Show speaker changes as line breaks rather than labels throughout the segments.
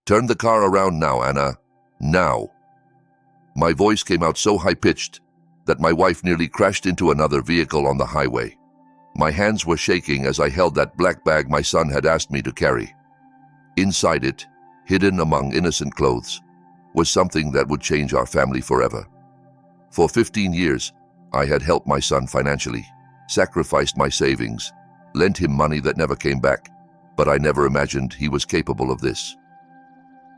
Turn the car around now, Anna. Now. My voice came out so high-pitched that my wife nearly crashed into another vehicle on the highway. My hands were shaking as I held that black bag my son had asked me to carry. Inside it, hidden among innocent clothes, was something that would change our family forever. For 15 years, I had helped my son financially, sacrificed my savings, lent him money that never came back, but I never imagined he was capable of this.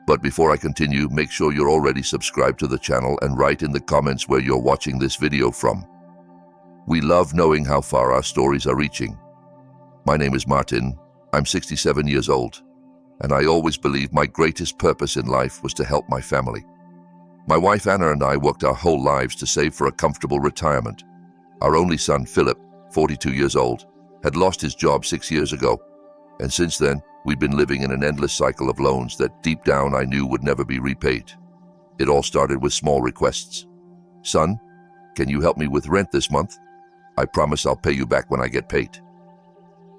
But before I continue, make sure you're already subscribed to the channel and write in the comments where you're watching this video from. We love knowing how far our stories are reaching. My name is Martin. I'm 67 years old, and I always believed my greatest purpose in life was to help my family. My wife Anna and I worked our whole lives to save for a comfortable retirement. Our only son, Philip, 42 years old, had lost his job 6 years ago, and since then, we'd been living in an endless cycle of loans that deep down I knew would never be repaid. It all started with small requests. Son, can you help me with rent this month? I promise I'll pay you back when I get paid.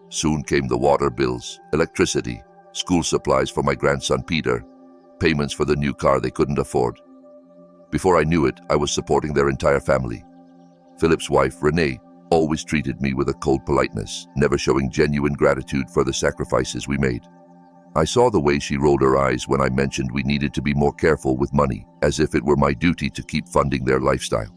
Soon came the water bills, electricity, school supplies for my grandson Peter, payments for the new car they couldn't afford. Before I knew it, I was supporting their entire family. Philip's wife, Renee, always treated me with a cold politeness, never showing genuine gratitude for the sacrifices we made. I saw the way she rolled her eyes when I mentioned we needed to be more careful with money, as if it were my duty to keep funding their lifestyle.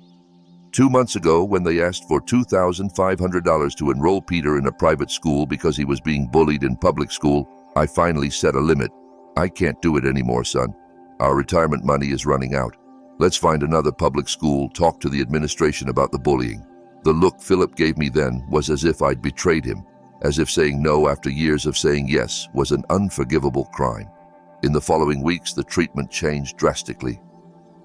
2 months ago, when they asked for $2,500 to enroll Peter in a private school because he was being bullied in public school, I finally set a limit. I can't do it anymore, son. Our retirement money is running out. Let's find another public school, talk to the administration about the bullying. The look Philip gave me then was as if I'd betrayed him, as if saying no after years of saying yes was an unforgivable crime. In the following weeks, the treatment changed drastically.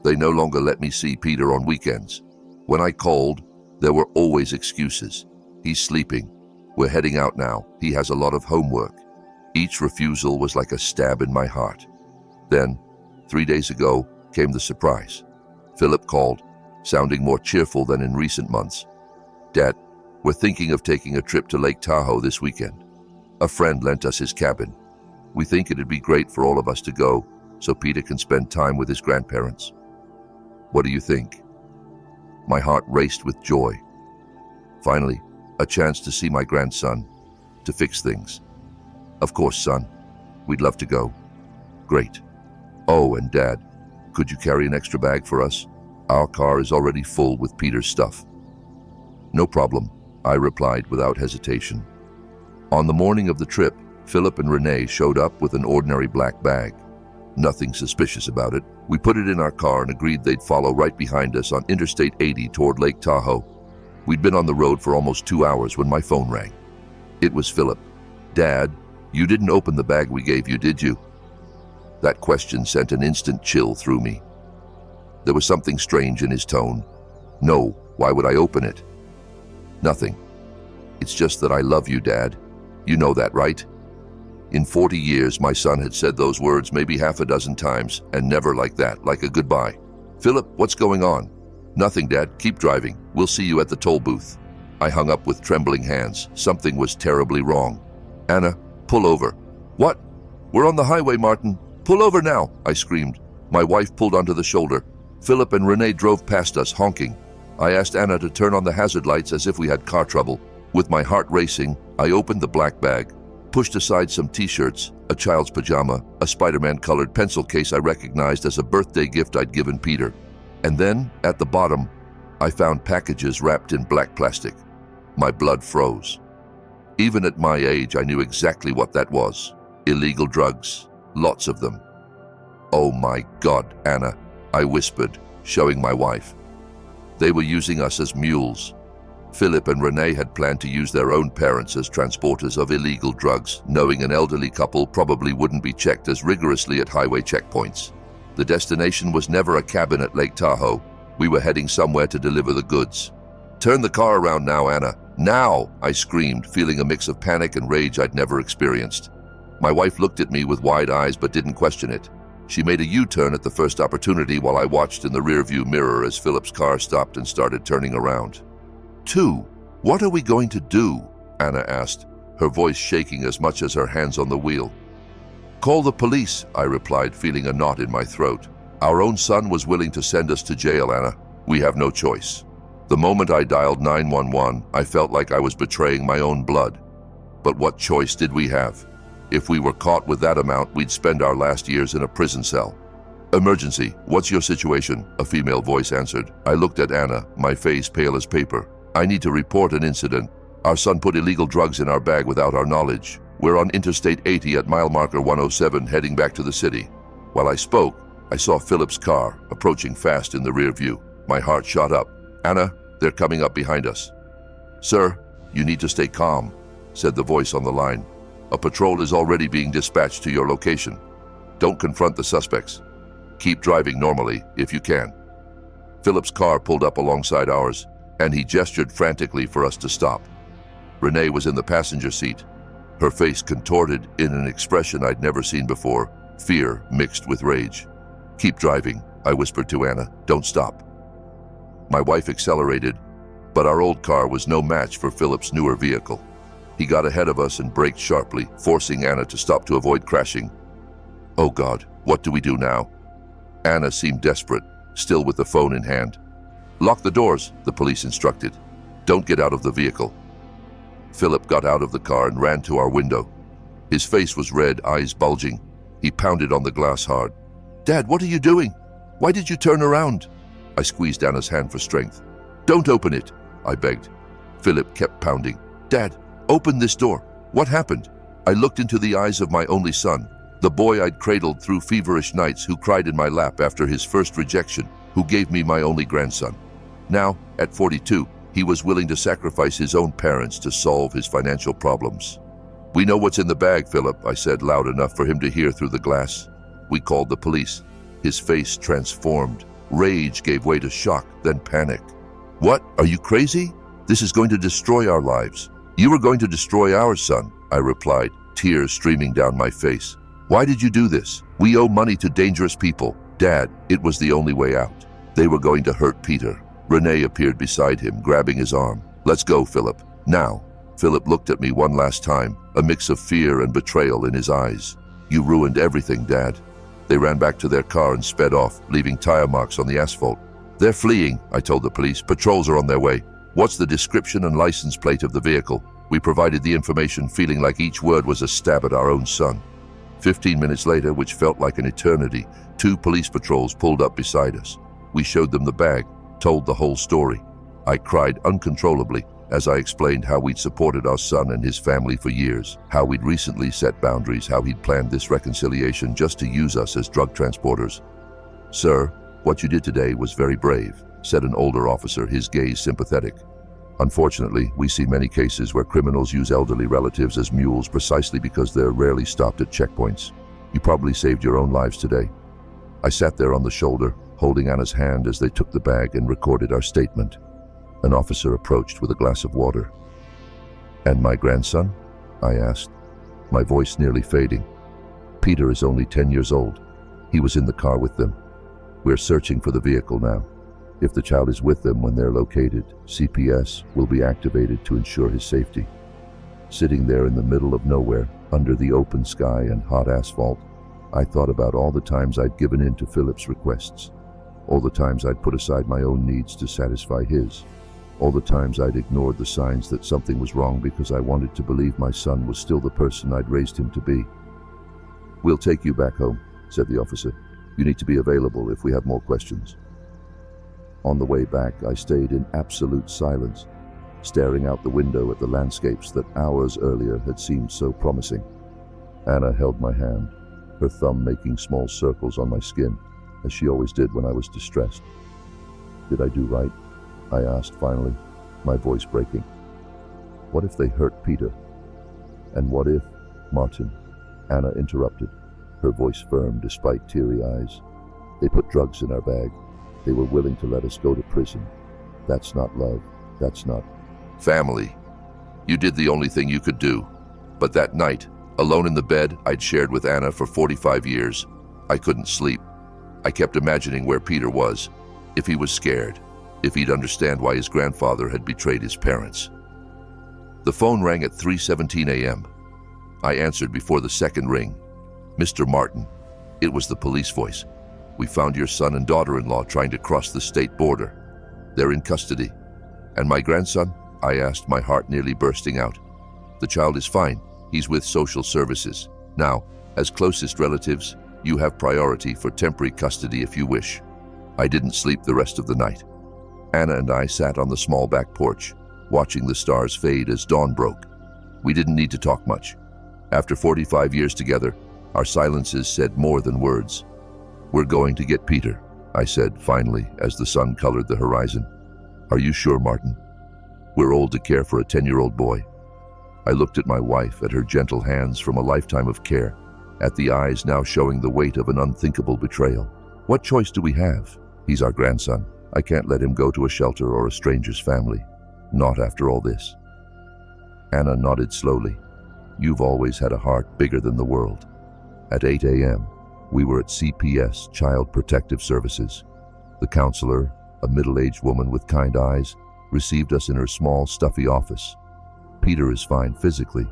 They no longer let me see Peter on weekends. When I called, there were always excuses. He's sleeping. We're heading out now. He has a lot of homework. Each refusal was like a stab in my heart. Then, 3 days ago, came the surprise. Philip called, sounding more cheerful than in recent months. Dad, we're thinking of taking a trip to Lake Tahoe this weekend. A friend lent us his cabin. We think it'd be great for all of us to go, so Peter can spend time with his grandparents. What do you think? My heart raced with joy. Finally, a chance to see my grandson, to fix things. Of course, son. We'd love to go. Great. Oh, and Dad, could you carry an extra bag for us? Our car is already full with Peter's stuff. No problem, I replied without hesitation. On the morning of the trip, Philip and Renee showed up with an ordinary black bag. Nothing suspicious about it. We put it in our car and agreed they'd follow right behind us on Interstate 80 toward Lake Tahoe. We'd been on the road for almost 2 hours when my phone rang. It was Philip. Dad, you didn't open the bag we gave you, did you? That question sent an instant chill through me. There was something strange in his tone. No, why would I open it? Nothing. It's just that I love you, Dad. You know that, right? In 40 years, my son had said those words maybe half a dozen times, and never like that, like a goodbye. Philip, what's going on? Nothing, Dad. Keep driving. We'll see you at the toll booth. I hung up with trembling hands. Something was terribly wrong. Anna, pull over. What? We're on the highway, Martin. Pull over now, I screamed. My wife pulled onto the shoulder. Philip and Renee drove past us, honking. I asked Anna to turn on the hazard lights as if we had car trouble. With my heart racing, I opened the black bag, pushed aside some t-shirts, a child's pajama, a Spider-Man colored pencil case I recognized as a birthday gift I'd given Peter. And then, at the bottom, I found packages wrapped in black plastic. My blood froze. Even at my age, I knew exactly what that was. Illegal drugs. Lots of them. Oh my God, Anna, I whispered, showing my wife. They were using us as mules. Philip and Renee had planned to use their own parents as transporters of illegal drugs, knowing an elderly couple probably wouldn't be checked as rigorously at highway checkpoints. The destination was never a cabin at Lake Tahoe. We were heading somewhere to deliver the goods. Turn the car around now, Anna. Now, I screamed, feeling a mix of panic and rage I'd never experienced. My wife looked at me with wide eyes but didn't question it. She made a U-turn at the first opportunity while I watched in the rearview mirror as Philip's car stopped and started turning around. What are we going to do? Anna asked, her voice shaking as much as her hands on the wheel. Call the police, I replied, feeling a knot in my throat. Our own son was willing to send us to jail, Anna. We have no choice. The moment I dialed 911, I felt like I was betraying my own blood. But what choice did we have? If we were caught with that amount, we'd spend our last years in a prison cell. Emergency, what's your situation? A female voice answered. I looked at Anna, my face pale as paper. I need to report an incident. Our son put illegal drugs in our bag without our knowledge. We're on Interstate 80 at mile marker 107 heading back to the city. While I spoke, I saw Philip's car approaching fast in the rear view. My heart shot up. Anna, they're coming up behind us. Sir, you need to stay calm, said the voice on the line. A patrol is already being dispatched to your location. Don't confront the suspects. Keep driving normally if you can. Philip's car pulled up alongside ours, and he gestured frantically for us to stop. Renee was in the passenger seat, her face contorted in an expression I'd never seen before, fear mixed with rage. Keep driving, I whispered to Anna. Don't stop. My wife accelerated, but our old car was no match for Philip's newer vehicle. He got ahead of us and braked sharply, forcing Anna to stop to avoid crashing. Oh God, what do we do now? Anna seemed desperate, still with the phone in hand. Lock the doors, the police instructed. Don't get out of the vehicle. Philip got out of the car and ran to our window. His face was red, eyes bulging. He pounded on the glass hard. Dad, what are you doing? Why did you turn around? I squeezed Anna's hand for strength. Don't open it, I begged. Philip kept pounding. Dad, open this door. What happened? I looked into the eyes of my only son, the boy I'd cradled through feverish nights, who cried in my lap after his first rejection, who gave me my only grandson. Now, at 42, he was willing to sacrifice his own parents to solve his financial problems. We know what's in the bag, Philip, I said loud enough for him to hear through the glass. We called the police. His face transformed. Rage gave way to shock, then panic. What? Are you crazy? This is going to destroy our lives. You were going to destroy our son, I replied, tears streaming down my face. Why did you do this? We owe money to dangerous people. Dad, it was the only way out. They were going to hurt Peter. Renee appeared beside him, grabbing his arm. Let's go, Philip. Now. Philip looked at me one last time, a mix of fear and betrayal in his eyes. You ruined everything, Dad. They ran back to their car and sped off, leaving tire marks on the asphalt. They're fleeing, I told the police. Patrols are on their way. What's the description and license plate of the vehicle? We provided the information, feeling like each word was a stab at our own son. 15 minutes later, which felt like an eternity, 2 police patrols pulled up beside us. We showed them the bag, told the whole story. I cried uncontrollably as I explained how we'd supported our son and his family for years, how we'd recently set boundaries, how he'd planned this reconciliation just to use us as drug transporters. Sir, what you did today was very brave, said an older officer, his gaze sympathetic. Unfortunately, we see many cases where criminals use elderly relatives as mules precisely because they're rarely stopped at checkpoints. You probably saved your own lives today. I sat there on the shoulder, holding Anna's hand as they took the bag and recorded our statement. An officer approached with a glass of water. And my grandson? I asked, my voice nearly fading. Peter is only 10 years old. He was in the car with them. We're searching for the vehicle now. If the child is with them when they're located, CPS will be activated to ensure his safety. Sitting there in the middle of nowhere, under the open sky and hot asphalt, I thought about all the times I'd given in to Philip's requests, all the times I'd put aside my own needs to satisfy his, all the times I'd ignored the signs that something was wrong because I wanted to believe my son was still the person I'd raised him to be. We'll take you back home, said the officer. You need to be available if we have more questions. On the way back, I stayed in absolute silence, staring out the window at the landscapes that hours earlier had seemed so promising. Anna held my hand, her thumb making small circles on my skin, as she always did when I was distressed. Did I do right? I asked finally, my voice breaking. What if they hurt Peter? And what if, Martin? Anna interrupted, her voice firm despite teary eyes. They put drugs in our bag. They were willing to let us go to prison. That's not love. That's not family. You did the only thing you could do. But that night, alone in the bed I'd shared with Anna for 45 years, I couldn't sleep. I kept imagining where Peter was, if he was scared, if he'd understand why his grandfather had betrayed his parents. The phone rang at 3:17 a.m. I answered before the second ring. Mr. Martin, it was the police voice. We found your son and daughter-in-law trying to cross the state border. They're in custody. And my grandson? I asked, my heart nearly bursting out. The child is fine. He's with social services. Now, as closest relatives, you have priority for temporary custody if you wish. I didn't sleep the rest of the night. Anna and I sat on the small back porch, watching the stars fade as dawn broke. We didn't need to talk much. After 45 years together, our silences said more than words. We're going to get Peter, I said finally as the sun colored the horizon. Are you sure, Martin? We're old to care for a 10-year-old boy. I looked at my wife, at her gentle hands from a lifetime of care, at the eyes now showing the weight of an unthinkable betrayal. What choice do we have? He's our grandson. I can't let him go to a shelter or a stranger's family. Not after all this. Anna nodded slowly. You've always had a heart bigger than the world. At 8 a.m., we were at CPS, Child Protective Services. The counselor, a middle-aged woman with kind eyes, received us in her small, stuffy office. Peter is fine physically,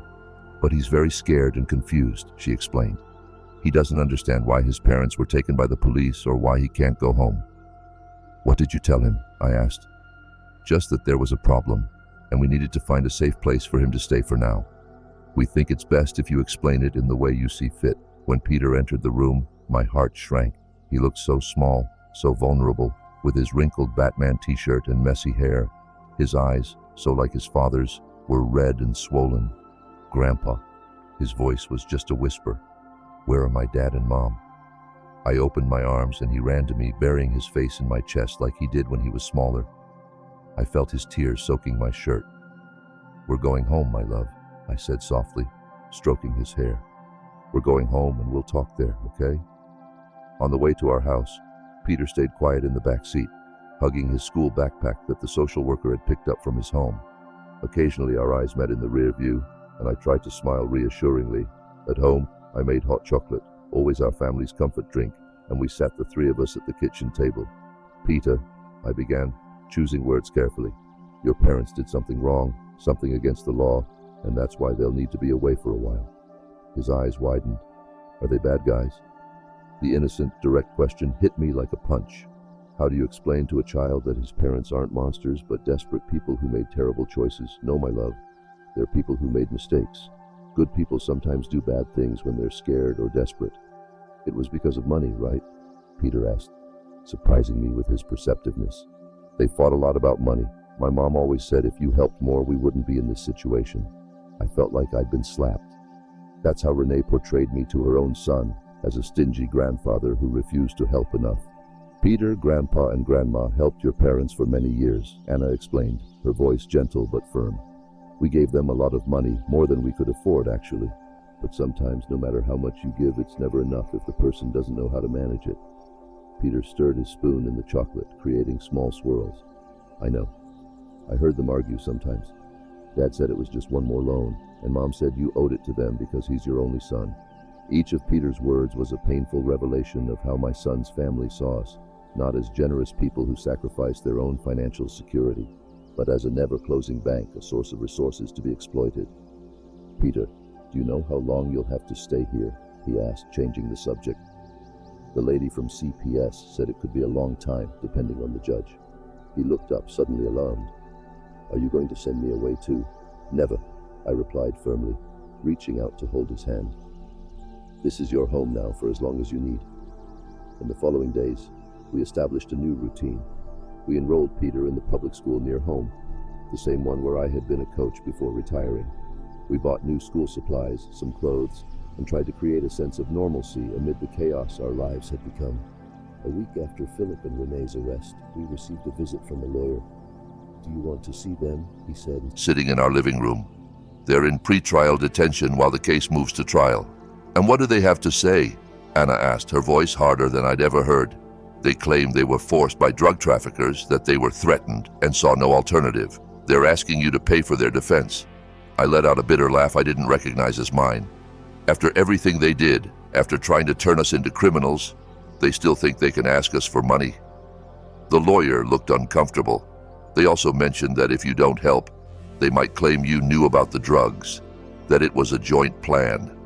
but he's very scared and confused, she explained. He doesn't understand why his parents were taken by the police or why he can't go home. What did you tell him? I asked. Just that there was a problem, and we needed to find a safe place for him to stay for now. We think it's best if you explain it in the way you see fit. When Peter entered the room, my heart shrank. He looked so small, so vulnerable, with his wrinkled Batman t-shirt and messy hair. His eyes, so like his father's, were red and swollen. Grandpa. His voice was just a whisper. Where are my dad and mom? I opened my arms and he ran to me, burying his face in my chest like he did when he was smaller. I felt his tears soaking my shirt. We're going home, my love, I said softly, stroking his hair. We're going home and we'll talk there, okay? On the way to our house, Peter stayed quiet in the back seat, hugging his school backpack that the social worker had picked up from his home. Occasionally our eyes met in the rear view, and I tried to smile reassuringly. At home, I made hot chocolate, always our family's comfort drink, and we sat the three of us at the kitchen table. Peter, I began, choosing words carefully. Your parents did something wrong, something against the law, and that's why they'll need to be away for a while. His eyes widened. Are they bad guys? The innocent, direct question hit me like a punch. How do you explain to a child that his parents aren't monsters but desperate people who made terrible choices? No, my love. They're people who made mistakes. Good people sometimes do bad things when they're scared or desperate. It was because of money, right? Peter asked, surprising me with his perceptiveness. They fought a lot about money. My mom always said if you helped more, we wouldn't be in this situation. I felt like I'd been slapped. That's how Renee portrayed me to her own son, as a stingy grandfather who refused to help enough. Peter, Grandpa, and Grandma helped your parents for many years, Anna explained, her voice gentle but firm. We gave them a lot of money, more than we could afford, actually. But sometimes, no matter how much you give, it's never enough if the person doesn't know how to manage it. Peter stirred his spoon in the chocolate, creating small swirls. I know. I heard them argue sometimes. Dad said it was just one more loan, and Mom said you owed it to them because he's your only son. Each of Peter's words was a painful revelation of how my son's family saw us, not as generous people who sacrificed their own financial security, but as a never-closing bank, a source of resources to be exploited. Peter, do you know how long you'll have to stay here? He asked, changing the subject. The lady from CPS said it could be a long time, depending on the judge. He looked up, suddenly alarmed. Are you going to send me away too? Never, I replied firmly, reaching out to hold his hand. This is your home now for as long as you need. In the following days, we established a new routine. We enrolled Peter in the public school near home, the same one where I had been a coach before retiring. We bought new school supplies, some clothes, and tried to create a sense of normalcy amid the chaos our lives had become. A week after Philip and Renee's arrest, we received a visit from a lawyer. Do you want to see them? He said. Sitting in our living room. They're in pre-trial detention while the case moves to trial. And what do they have to say? Anna asked, her voice harder than I'd ever heard. They claim they were forced by drug traffickers, that they were threatened and saw no alternative. They're asking you to pay for their defense. I let out a bitter laugh I didn't recognize as mine. After everything they did, after trying to turn us into criminals, they still think they can ask us for money. The lawyer looked uncomfortable. They also mentioned that if you don't help, they might claim you knew about the drugs, that it was a joint plan.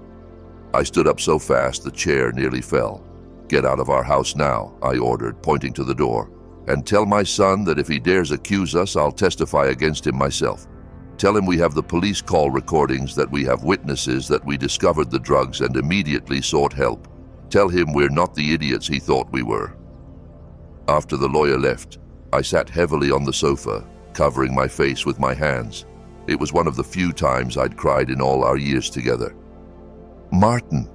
I stood up so fast the chair nearly fell. "Get out of our house now," I ordered, pointing to the door. "And tell my son that if he dares accuse us, I'll testify against him myself. Tell him we have the police call recordings, that we have witnesses that we discovered the drugs and immediately sought help. Tell him we're not the idiots he thought we were." After the lawyer left, I sat heavily on the sofa, covering my face with my hands. It was one of the few times I'd cried in all our years together. "Martin,"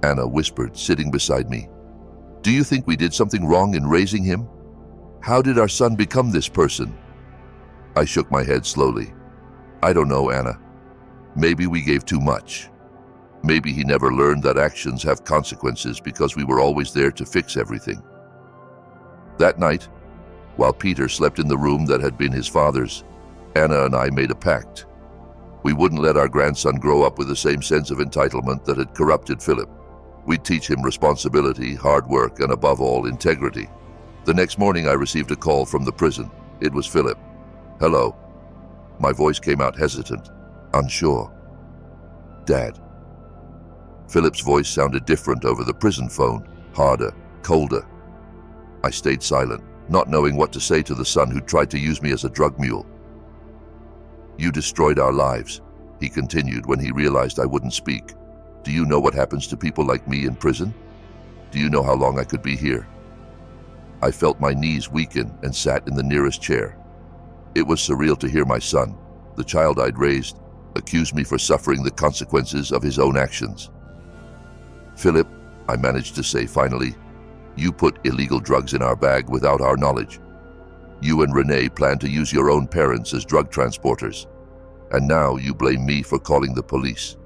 Anna whispered, sitting beside me, "do you think we did something wrong in raising him? How did our son become this person?" I shook my head slowly. "I don't know, Anna. Maybe we gave too much. Maybe he never learned that actions have consequences because we were always there to fix everything." That night, while Peter slept in the room that had been his father's, Anna and I made a pact. We wouldn't let our grandson grow up with the same sense of entitlement that had corrupted Philip. We'd teach him responsibility, hard work, and above all, integrity. The next morning I received a call from the prison. It was Philip. "Hello." My voice came out hesitant, unsure. "Dad." Philip's voice sounded different over the prison phone, harder, colder. I stayed silent, not knowing what to say to the son who tried to use me as a drug mule. "You destroyed our lives," he continued when he realized I wouldn't speak. "Do you know what happens to people like me in prison? Do you know how long I could be here?" I felt my knees weaken and sat in the nearest chair. It was surreal to hear my son, the child I'd raised, accuse me for suffering the consequences of his own actions. "Philip," I managed to say finally, "you put illegal drugs in our bag without our knowledge. You and Renee planned to use your own parents as drug transporters. And now you blame me for calling the police.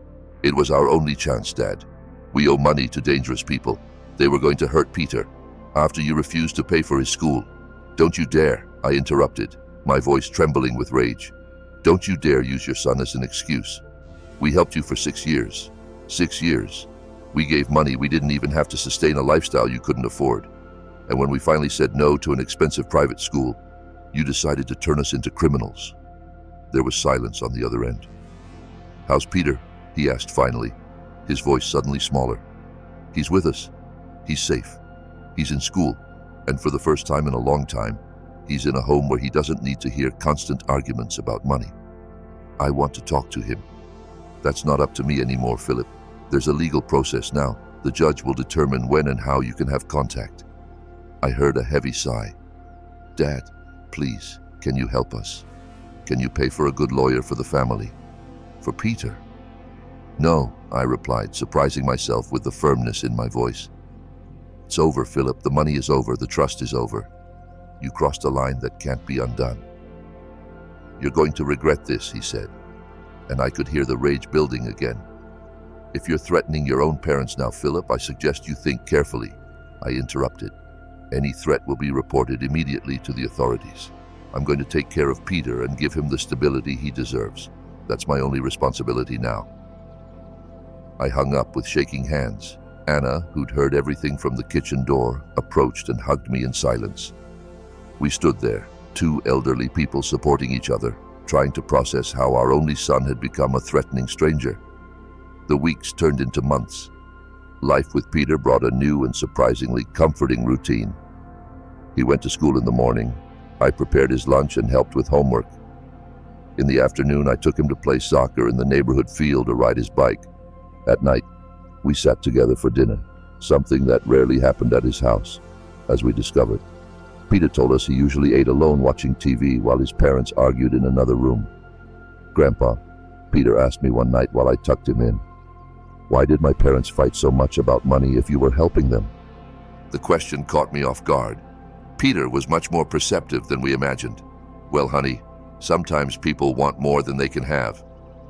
It was our only chance, Dad. We owe money to dangerous people. They were going to hurt Peter after you refused to pay for his school." "Don't you dare," I interrupted, my voice trembling with rage. "Don't you dare use your son as an excuse. We helped you for 6 years. 6 years. We gave money we didn't even have to sustain a lifestyle you couldn't afford. And when we finally said no to an expensive private school, you decided to turn us into criminals." There was silence on the other end. "How's Peter?" he asked finally, his voice suddenly smaller. "He's with us. He's safe. He's in school. And for the first time in a long time, he's in a home where he doesn't need to hear constant arguments about money. I want to talk to him." "That's not up to me anymore, Philip. There's a legal process now. The judge will determine when and how you can have contact." I heard a heavy sigh. "Dad, please, can you help us? Can you pay for a good lawyer for the family? For Peter?" "No," I replied, surprising myself with the firmness in my voice. "It's over, Philip. The money is over. The trust is over. You crossed a line that can't be undone." "You're going to regret this," he said, and I could hear the rage building again. "If you're threatening your own parents now, Philip, I suggest you think carefully," I interrupted. "Any threat will be reported immediately to the authorities. I'm going to take care of Peter and give him the stability he deserves. That's my only responsibility now." I hung up with shaking hands. Anna, who'd heard everything from the kitchen door, approached and hugged me in silence. We stood there, two elderly people supporting each other, trying to process how our only son had become a threatening stranger. The weeks turned into months. Life with Peter brought a new and surprisingly comforting routine. He went to school in the morning. I prepared his lunch and helped with homework. In the afternoon, I took him to play soccer in the neighborhood field or ride his bike. At night, we sat together for dinner, something that rarely happened at his house, as we discovered. Peter told us he usually ate alone watching TV while his parents argued in another room. "Grandpa," Peter asked me one night while I tucked him in, "why did my parents fight so much about money if you were helping them?" The question caught me off guard. Peter was much more perceptive than we imagined. "Well, honey, sometimes people want more than they can have.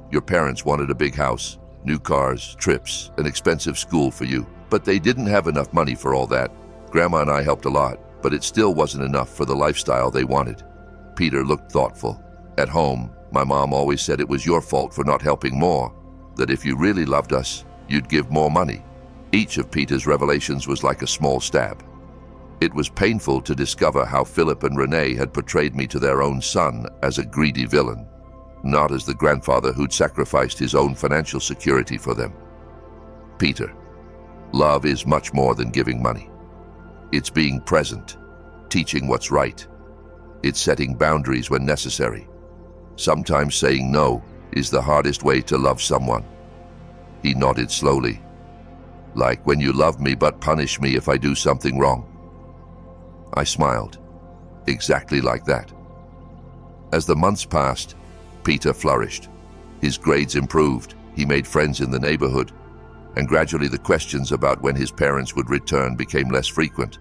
Your parents wanted a big house, new cars, trips, an expensive school for you, but they didn't have enough money for all that. Grandma and I helped a lot, but it still wasn't enough for the lifestyle they wanted." Peter looked thoughtful. "At home, my mom always said it was your fault for not helping more, that if you really loved us, you'd give more money." Each of Peter's revelations was like a small stab. It was painful to discover how Philip and Renee had portrayed me to their own son as a greedy villain, not as the grandfather who'd sacrificed his own financial security for them. Peter, love is much more than giving money. It's being present, teaching what's right. It's setting boundaries when necessary. Sometimes saying no is the hardest way to love someone. He nodded slowly. Like when you love me but punish me if I do something wrong. I smiled. Exactly like that. As the months passed, Peter flourished. His grades improved, he made friends in the neighborhood, and gradually the questions about when his parents would return became less frequent.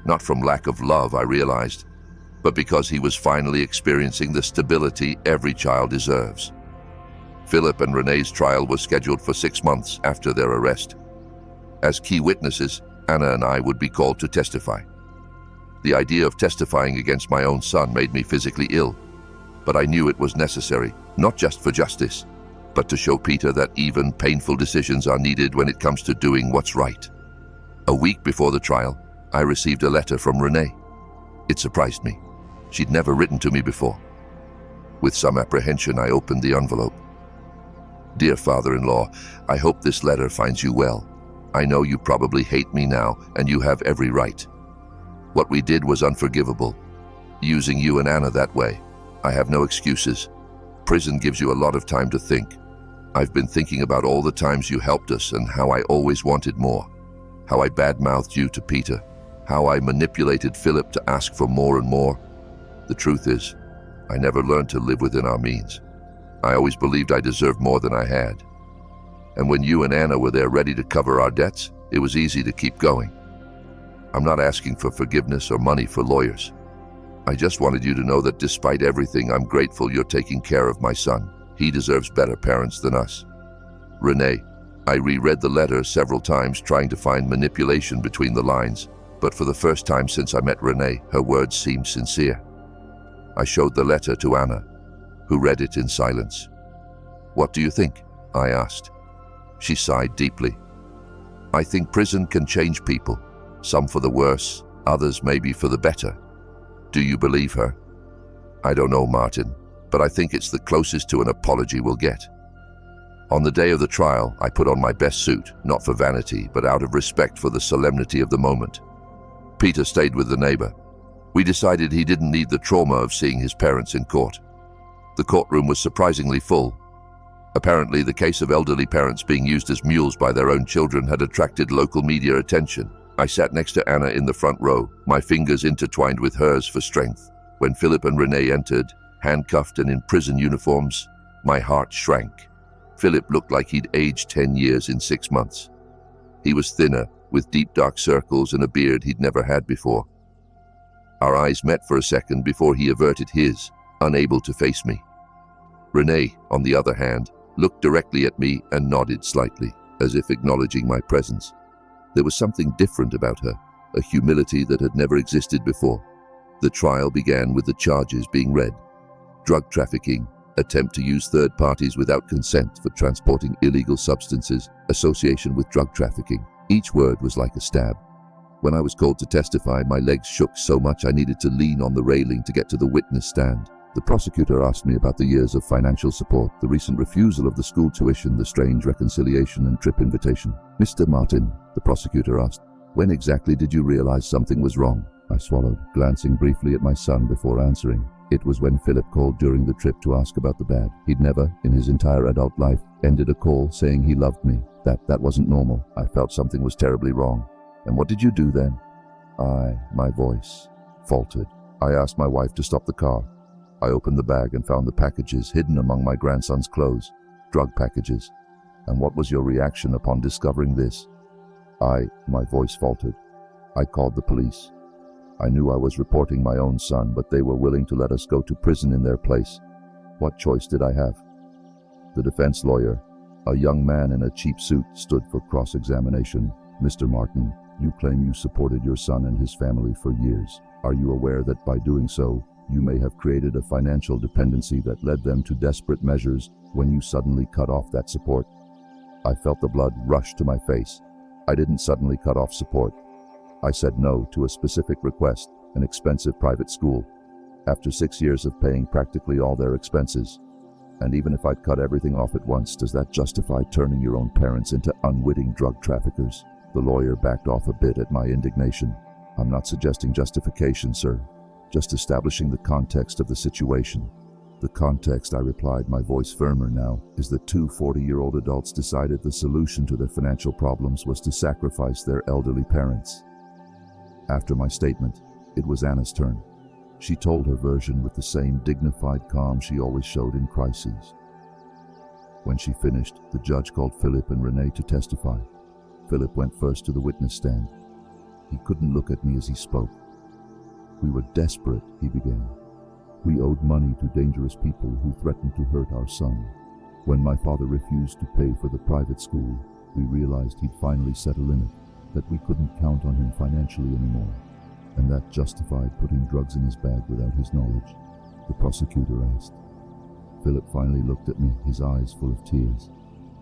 Not from lack of love, I realized, but because he was finally experiencing the stability every child deserves. Philip and Renee's trial was scheduled for 6 months after their arrest. As key witnesses, Anna and I would be called to testify. The idea of testifying against my own son made me physically ill, but I knew it was necessary, not just for justice, but to show Peter that even painful decisions are needed when it comes to doing what's right. A week before the trial, I received a letter from Renee. It surprised me. She'd never written to me before. With some apprehension, I opened the envelope. Dear father-in-law, I hope this letter finds you well. I know you probably hate me now, and you have every right. What we did was unforgivable. Using you and Anna that way. I have no excuses. Prison gives you a lot of time to think. I've been thinking about all the times you helped us and how I always wanted more. How I badmouthed you to Peter. How I manipulated Philip to ask for more and more. The truth is, I never learned to live within our means. I always believed I deserved more than I had. And when you and Anna were there ready to cover our debts, it was easy to keep going. I'm not asking for forgiveness or money for lawyers. I just wanted you to know that despite everything, I'm grateful you're taking care of my son. He deserves better parents than us. Renee, I reread the letter several times trying to find manipulation between the lines, but for the first time since I met Renee, her words seemed sincere. I showed the letter to Anna, who read it in silence. What do you think? I asked. She sighed deeply. I think prison can change people, some for the worse, others maybe for the better. Do you believe her? I don't know, Martin, but I think it's the closest to an apology we'll get. On the day of the trial, I put on my best suit, not for vanity, but out of respect for the solemnity of the moment. Peter stayed with the neighbor. We decided he didn't need the trauma of seeing his parents in court. The courtroom was surprisingly full. Apparently, the case of elderly parents being used as mules by their own children had attracted local media attention. I sat next to Anna in the front row, my fingers intertwined with hers for strength. When Philip and Renee entered, handcuffed and in prison uniforms, my heart shrank. Philip looked like he'd aged 10 years in 6 months. He was thinner, with deep dark circles and a beard he'd never had before. Our eyes met for a second before he averted his, unable to face me. Renee, on the other hand, looked directly at me and nodded slightly, as if acknowledging my presence. There was something different about her, a humility that had never existed before. The trial began with the charges being read. Drug trafficking, attempt to use third parties without consent for transporting illegal substances, association with drug trafficking. Each word was like a stab. When I was called to testify, my legs shook so much I needed to lean on the railing to get to the witness stand. The prosecutor asked me about the years of financial support, the recent refusal of the school tuition, the strange reconciliation and trip invitation. Mr. Martin, the prosecutor asked, when exactly did you realize something was wrong? I swallowed, glancing briefly at my son before answering. It was when Philip called during the trip to ask about the bag. He'd never, in his entire adult life, ended a call saying he loved me. That wasn't normal. I felt something was terribly wrong. And what did you do then? My voice faltered. I asked my wife to stop the car. I opened the bag and found the packages hidden among my grandson's clothes, drug packages. And what was your reaction upon discovering this? My voice faltered. I called the police. I knew I was reporting my own son, but they were willing to let us go to prison in their place. What choice did I have? The defense lawyer, a young man in a cheap suit, stood for cross-examination. Mr. Martin, you claim you supported your son and his family for years. Are you aware that by doing so, you may have created a financial dependency that led them to desperate measures when you suddenly cut off that support? I felt the blood rush to my face. I didn't suddenly cut off support. I said no to a specific request, an expensive private school, after 6 years of paying practically all their expenses.
And even if I'd cut everything off at once, does that justify turning your own parents into unwitting drug traffickers? The lawyer backed off a bit at my indignation. I'm not suggesting justification, sir. Just establishing the context of the situation. The context, I replied, my voice firmer now, is that two 40-year-old adults decided the solution to their financial problems was to sacrifice their elderly parents. After my statement, it was Anna's turn. She told her version with the same dignified calm she always showed in crises. When she finished, the judge called Philip and Renee to testify. Philip went first to the witness stand. He couldn't look at me as he spoke. We were desperate, he began. We owed money to dangerous people who threatened to hurt our son. When my father refused to pay for the private school, we realized he'd finally set a limit, that we couldn't count on him financially anymore, and that justified putting drugs in his bag without his knowledge, the prosecutor asked. Philip finally looked at me, his eyes full of tears.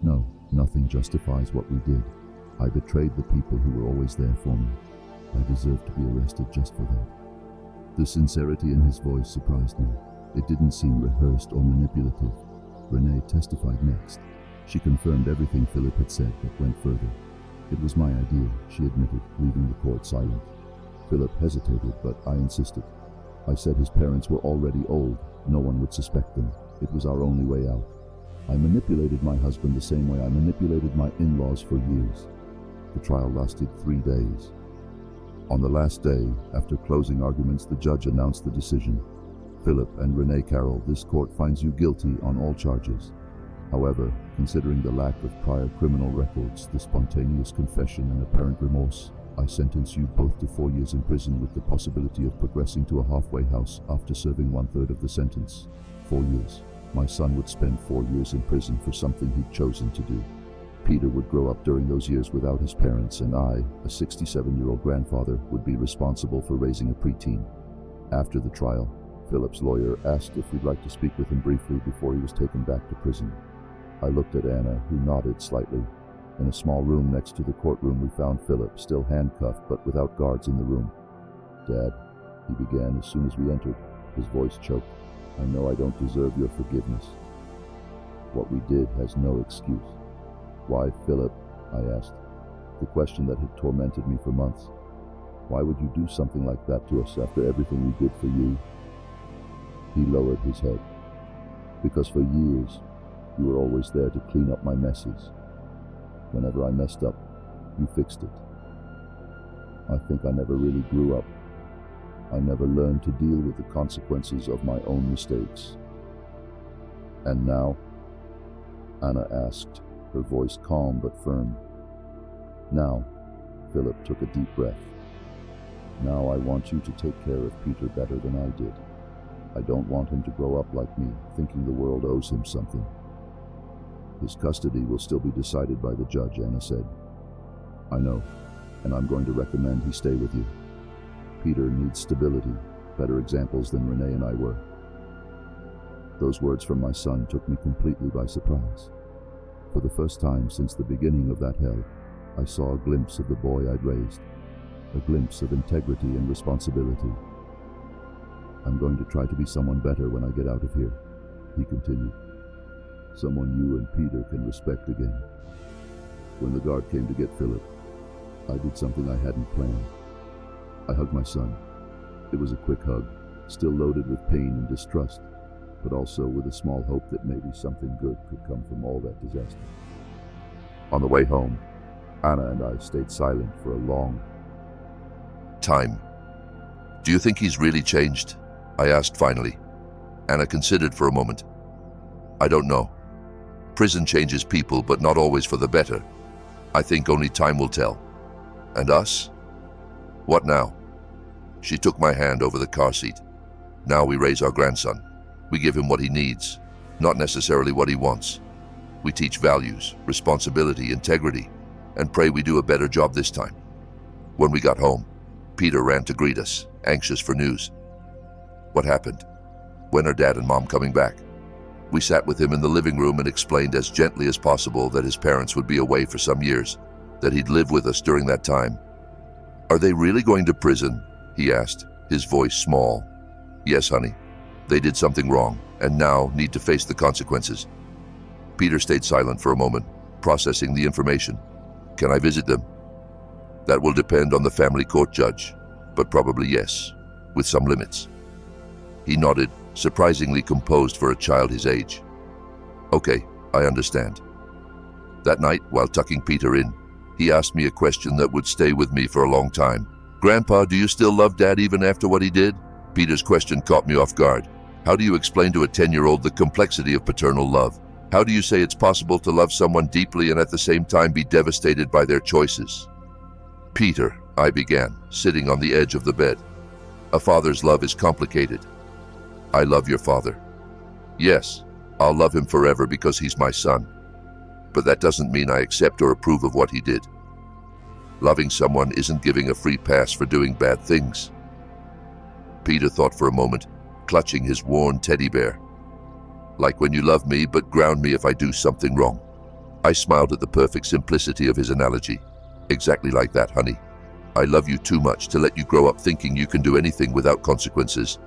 No, nothing justifies what we did. I betrayed the people who were always there for me. I deserve to be arrested just for that. The sincerity in his voice surprised me. It didn't seem rehearsed or manipulative. Renee testified next. She confirmed everything Philip had said, but went further. It was my idea, she admitted, leaving the court silent. Philip hesitated, but I insisted. I said his parents were already old. No one would suspect them. It was our only way out. I manipulated my husband the same way I manipulated my in-laws for years. The trial lasted 3 days. On the last day, after closing arguments, the judge announced the decision. Philip and Renee Carroll, this court finds you guilty on all charges. However, considering the lack of prior criminal records, the spontaneous confession and apparent remorse, I sentence you both to 4 years in prison with the possibility of progressing to a halfway house after serving 1/3 of the sentence. 4 years. My son would spend 4 years in prison for something he'd chosen to do. Peter would grow up during those years without his parents, and I, a 67-year-old grandfather, would be responsible for raising a preteen. After the trial, Philip's lawyer asked if we'd like to speak with him briefly before he was taken back to prison. I looked at Anna, who nodded slightly. In a small room next to the courtroom, we found Philip, still handcuffed but without guards in the room. "Dad," he began as soon as we entered. His voice choked. "I know I don't deserve your forgiveness. What we did has no excuse." "Why, Philip?" I asked, the question that had tormented me for months. "Why would you do something like that to us after everything we did for you?" He lowered his head. "Because for years, you were always there to clean up my messes. Whenever I messed up, you fixed it. I think I never really grew up. I never learned to deal with the consequences of my own mistakes." "And now?" Anna asked, her voice calm but firm. "Now," Philip took a deep breath. "Now I want you to take care of Peter better than I did. I don't want him to grow up like me, thinking the world owes him something." "His custody will still be decided by the judge," Anna said. "I know, and I'm going to recommend he stay with you. Peter needs stability, better examples than Renee and I were." Those words from my son took me completely by surprise. For the first time since the beginning of that hell, I saw a glimpse of the boy I'd raised, a glimpse of integrity and responsibility. "I'm going to try to be someone better when I get out of here," he continued. "Someone you and Peter can respect again." When the guard came to get Philip, I did something I hadn't planned. I hugged my son. It was a quick hug, still loaded with pain and distrust, but also with a small hope that maybe something good could come from all that disaster. On the way home, Anna and I stayed silent for a long
time. "Do you think he's really changed?" I asked finally. Anna considered for a moment. "I don't know. Prison changes people, but not always for the better. I think only time will tell." "And us? What now?" She took my hand over the car seat. "Now we raise our grandson. We give him what he needs, not necessarily what he wants. We teach values, responsibility, integrity, and pray we do a better job this time." When we got home, Peter ran to greet us, anxious for news. "What happened? When are Dad and Mom coming back?" We sat with him in the living room and explained as gently as possible that his parents would be away for some years, that he'd live with us during that time. "Are they really going to prison?" he asked, his voice small. "Yes, honey. They did something wrong. and now need to face the consequences. Peter stayed silent for a moment, processing the information. Can I visit them? That will depend on the family court judge, but probably yes, with some limits. He nodded, surprisingly composed for a child his age. Okay, I understand. That night, while tucking Peter in, he asked me a question that would stay with me for a long time. Grandpa, do you still love Dad even after what he did? Peter's question caught me off guard. How do you explain to a 10-year-old the complexity of paternal love? How do you say it's possible to love someone deeply and at the same time be devastated by their choices? Peter, I began, sitting on the edge of the bed. A father's love is complicated. I love your father. Yes, I'll love him forever because he's my son. But that doesn't mean I accept or approve of what he did. Loving someone isn't giving a free pass for doing bad things. Peter thought for a moment, clutching his worn teddy bear. Like when you love me but ground me if I do something wrong. I smiled at the perfect simplicity of his analogy. Exactly like that, honey. I love you too much to let you grow up thinking you can do anything without consequences.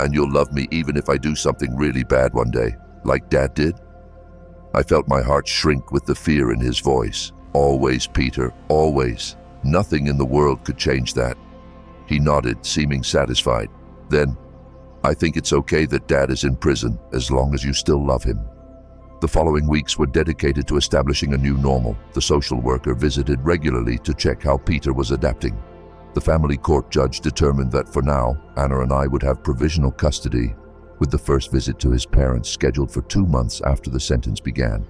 And you'll love me even if I do something really bad one day, like Dad did. I felt my heart shrink with the fear in his voice. Always, Peter, always. Nothing in the world could change that. He nodded, seeming satisfied. Then, I think it's okay that Dad is in prison as long as you still love him. The following weeks were dedicated to establishing a new normal. The social worker visited regularly to check how Peter was adapting. The family court judge determined that for now, Anna and I would have provisional custody, with the first visit to his parents scheduled for 2 months after the sentence began.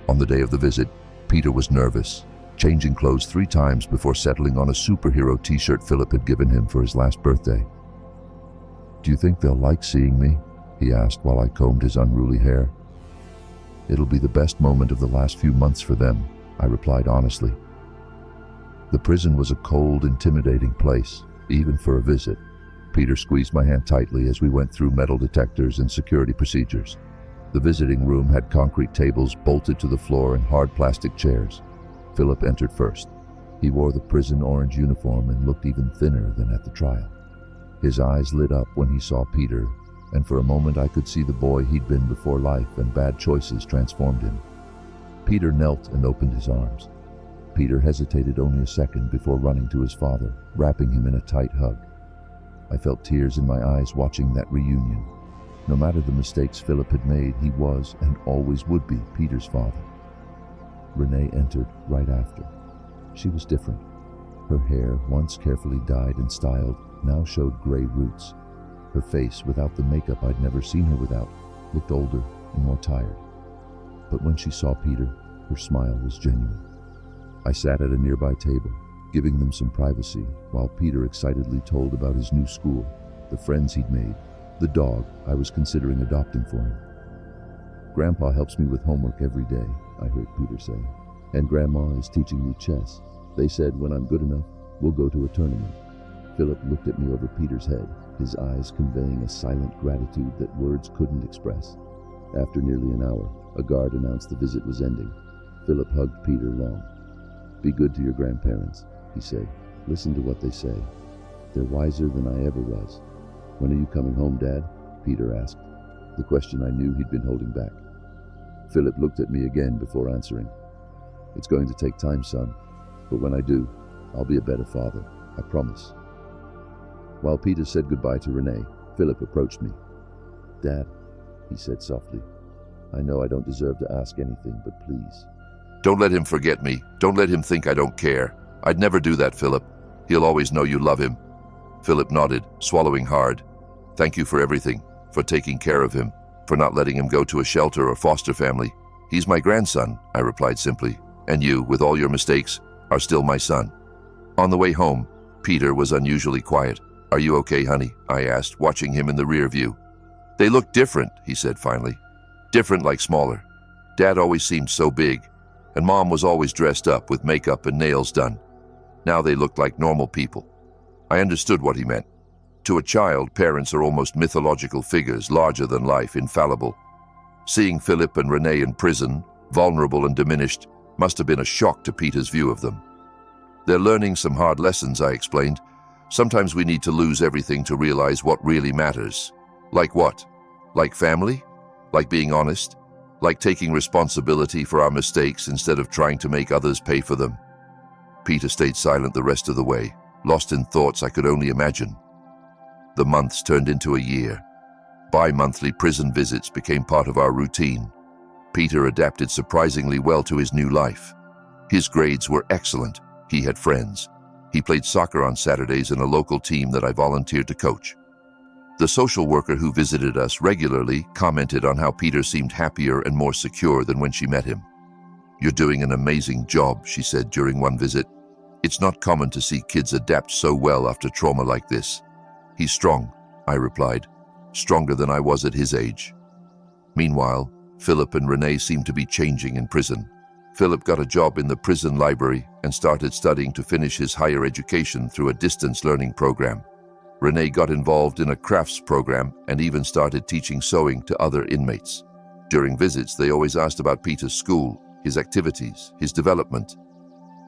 On the day of the visit, Peter was nervous, changing clothes 3 times before settling on a superhero t-shirt Philip had given him for his last birthday. "Do you think they'll like seeing me?" he asked while I combed his unruly hair. "It'll be the best moment of the last few months for them," I replied honestly. The prison was a cold, intimidating place, even for a visit. Peter squeezed my hand tightly as we went through metal detectors and security procedures. The visiting room had concrete tables bolted to the floor and hard plastic chairs. Philip entered first. He wore the prison orange uniform and looked even thinner than at the trial. His eyes lit up when he saw Peter, and for a moment I could see the boy he'd been before life and bad choices transformed him. Peter knelt and opened his arms. Peter hesitated only a second before running to his father, wrapping him in a tight hug. I felt tears in my eyes watching that reunion. No matter the mistakes Philip had made, he was and always would be Peter's father. Renee entered right after. She was different. Her hair, once carefully dyed and styled, now showed gray roots. Her face, without the makeup I'd never seen her without, looked older and more tired. But when she saw Peter, her smile was genuine. I sat at a nearby table, giving them some privacy, while Peter excitedly told about his new school, the friends he'd made, the dog I was considering adopting for him. "Grandpa helps me with homework every day," I heard Peter say, "and Grandma is teaching me chess. They said when I'm good enough, we'll go to a tournament." Philip looked at me over Peter's head, his eyes conveying a silent gratitude that words couldn't express. After nearly an hour, a guard announced the visit was ending. Philip hugged Peter long. "Be good to your grandparents," he said. "Listen to what they say. They're wiser than I ever was." "When are you coming home, Dad?" Peter asked, the question I knew he'd been holding back. Philip looked at me again before answering. "It's going to take time, son, but when I do, I'll be a better father, I promise." While Peter said goodbye to Renee, Philip approached me. "Dad," he said softly, "I know I don't deserve to ask anything, but please." Don't let him forget me. Don't let him think I don't care. I'd never do that, Philip. He'll always know you love him. Philip nodded, swallowing hard. "Thank you for everything, for taking care of him, for not letting him go to a shelter or foster family. He's my grandson," I replied simply. "And you, with all your mistakes, are still my son." On the way home, Peter was unusually quiet. "Are you okay, honey?" I asked, watching him in the rear view. "They look different," he said finally. "Different like smaller. Dad always seemed so big, and Mom was always dressed up with makeup and nails done. Now they looked like normal people." I understood what he meant. To a child, parents are almost mythological figures, larger than life, infallible. Seeing Philip and Renee in prison, vulnerable and diminished, must have been a shock to Peter's view of them. "They're learning some hard lessons," I explained. "Sometimes we need to lose everything to realize what really matters." "Like what?" Like family? Like being honest? Like taking responsibility for our mistakes instead of trying to make others pay for them? Peter stayed silent the rest of the way, lost in thoughts I could only imagine. The months turned into a year. Bi-monthly prison visits became part of our routine. Peter adapted surprisingly well to his new life. His grades were excellent. He had friends. He played soccer on Saturdays in a local team that I volunteered to coach. The social worker who visited us regularly commented on how Peter seemed happier and more secure than when she met him. "You're doing an amazing job," she said during one visit. "It's not common to see kids adapt so well after trauma like this." "He's strong," I replied, "stronger than I was at his age." Meanwhile, Philip and Renee seemed to be changing in prison. Philip got a job in the prison library and started studying to finish his higher education through a distance learning program. Renee got involved in a crafts program and even started teaching sewing to other inmates. During visits, they always asked about Peter's school, his activities, his development.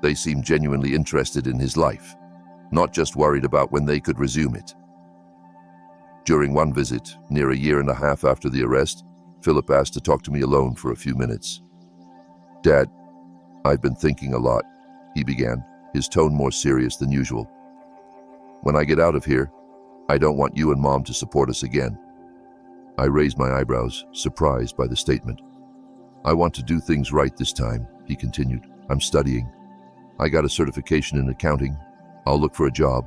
They seemed genuinely interested in his life, not just worried about when they could resume it. During one visit, near a year and a half after the arrest, Philip asked to talk to me alone for a few minutes. "Dad, I've been thinking a lot," he began, his tone more serious than usual. "When I get out of here, I don't want you and Mom to support us again." I raised my eyebrows, surprised by the statement. "I want to do things right this time," he continued. "I'm studying. I got a certification in accounting. I'll look for a job,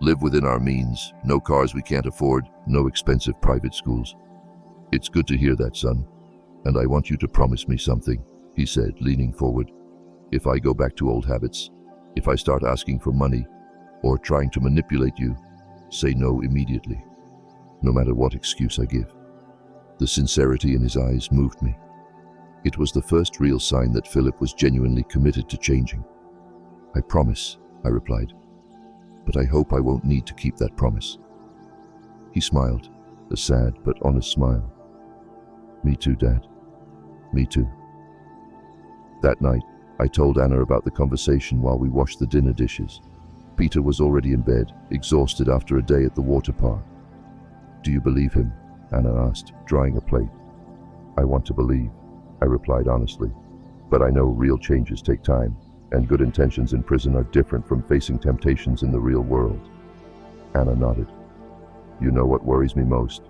live within our means, no cars we can't afford, no expensive private schools." "It's good to hear that, son, and I want you to promise me something," he said, leaning forward. "If I go back to old habits, if I start asking for money or trying to manipulate you, say no immediately, no matter what excuse I give." The sincerity in his eyes moved me. It was the first real sign that Philip was genuinely committed to changing. "I promise," I replied, "but I hope I won't need to keep that promise." He smiled, a sad but honest smile. "Me too, Dad. Me too." That night, I told Anna about the conversation while we washed the dinner dishes. Peter was already in bed, exhausted after a day at the water park. "Do you believe him?" Anna asked, drying a plate. "I want to believe," I replied honestly. "But I know real changes take time, and good intentions in prison are different from facing temptations in the real world." Anna nodded. "You know what worries me most?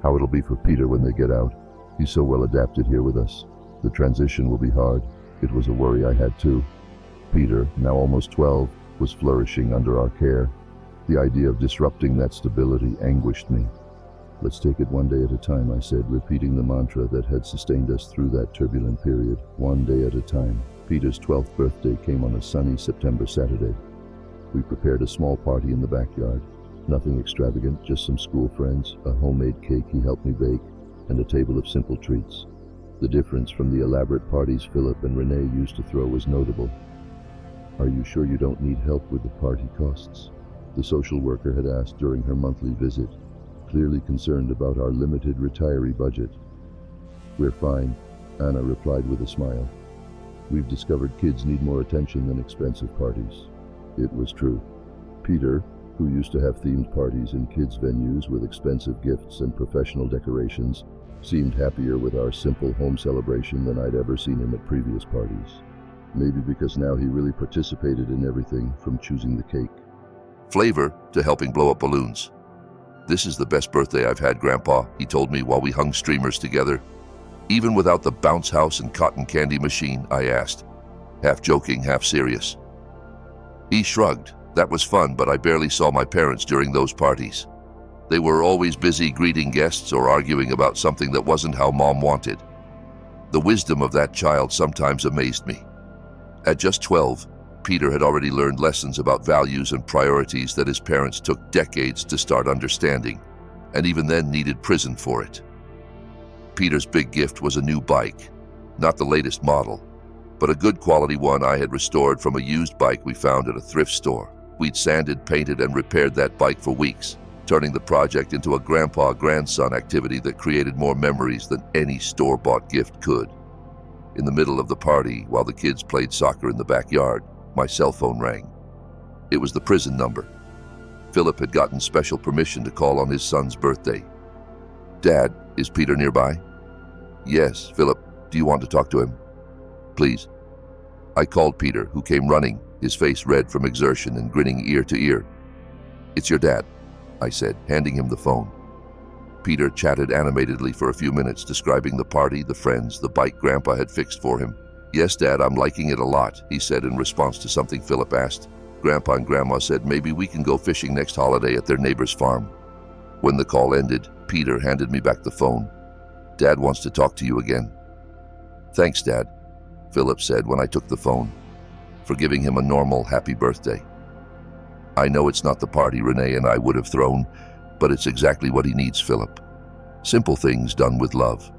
How it'll be for Peter when they get out. He's so well adapted here with us. The transition will be hard. It was a worry I had too. Peter, now almost 12, was flourishing under our care. The idea of disrupting that stability anguished me. "Let's take it one day at a time," I said, repeating the mantra that had sustained us through that turbulent period. One day at a time. Peter's 12th birthday came on a sunny September Saturday. We prepared a small party in the backyard. Nothing extravagant, just some school friends, a homemade cake he helped me bake, and a table of simple treats. The difference from the elaborate parties Philip and Renee used to throw was notable. "Are you sure you don't need help with the party costs?" the social worker had asked during her monthly visit, clearly concerned about our limited retiree budget. "We're fine," Anna replied with a smile. "We've discovered kids need more attention than expensive parties." It was true. Peter, who used to have themed parties in kids' venues with expensive gifts and professional decorations, seemed happier with our simple home celebration than I'd ever seen him at previous parties. Maybe because now he really participated in everything, from choosing the cake, flavor, to helping blow up balloons. "This is the best birthday I've had, Grandpa," he told me while we hung streamers together. "Even without the bounce house and cotton candy machine?" I asked, half joking, half serious. He shrugged. "That was fun, but I barely saw my parents during those parties. They were always busy greeting guests or arguing about something that wasn't how Mom wanted." The wisdom of that child sometimes amazed me. At just 12, Peter had already learned lessons about values and priorities that his parents took decades to start understanding, and even then needed prison for it. Peter's big gift was a new bike, not the latest model, but a good quality one I had restored from a used bike we found at a thrift store. We'd sanded, painted, and repaired that bike for weeks, turning the project into a grandpa-grandson activity that created more memories than any store-bought gift could. In the middle of the party, while the kids played soccer in the backyard, my cell phone rang. It was the prison number. Philip had gotten special permission to call on his son's birthday. Dad, is Peter nearby? Yes, Philip, do you want to talk to him? Please. I called Peter, who came running, his face red from exertion and grinning ear to ear. It's your dad, I said, handing him the phone. Peter chatted animatedly for a few minutes, describing the party, the friends, the bike Grandpa had fixed for him. Yes, Dad, I'm liking it a lot, he said in response to something Philip asked. Grandpa and Grandma said maybe we can go fishing next holiday at their neighbor's farm. When the call ended, Peter handed me back the phone. Dad wants to talk to you again. Thanks, Dad, Philip said when I took the phone, for giving him a normal happy birthday. I know it's not the party Renee and I would have thrown, but it's exactly what he needs, Philip. Simple things done with love.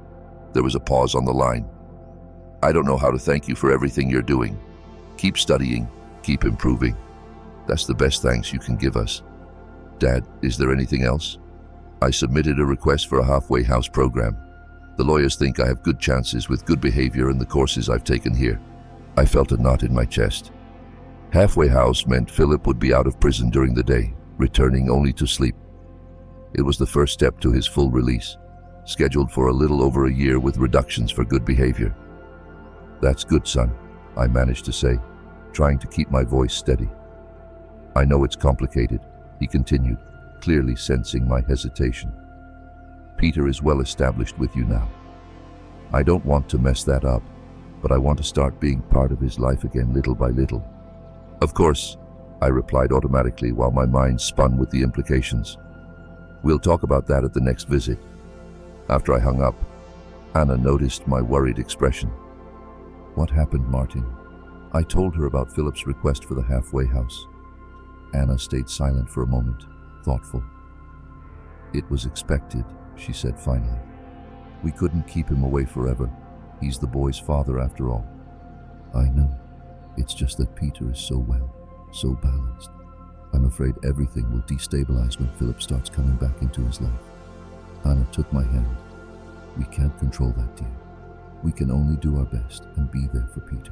There was a pause on the line. I don't know how to thank you for everything you're doing. Keep studying, keep improving. That's the best thanks you can give us. Dad, is there anything else? I submitted a request for a halfway house program. The lawyers think I have good chances with good behavior in the courses I've taken here. I felt a knot in my chest. Halfway house meant Philip would be out of prison during the day, returning only to sleep. It was the first step to his full release, scheduled for a little over a year with reductions for good behavior. That's good, son, I managed to say, trying to keep my voice steady. I know it's complicated, he continued, clearly sensing my hesitation. Peter is well established with you now. I don't want to mess that up, but I want to start being part of his life again little by little. Of course, I replied automatically while my mind spun with the implications. We'll talk about that at the next visit. After I hung up, Anna noticed my worried expression. What happened, Martin? I told her about Philip's request for the halfway house. Anna stayed silent for a moment, thoughtful. It was expected, she said finally. We couldn't keep him away forever. He's the boy's father after all. I know. It's just that Peter is so well, so balanced. I'm afraid everything will destabilize when Philip starts coming back into his life. Anna took my hand. We can't control that, dear. We can only do our best and be there for Peter,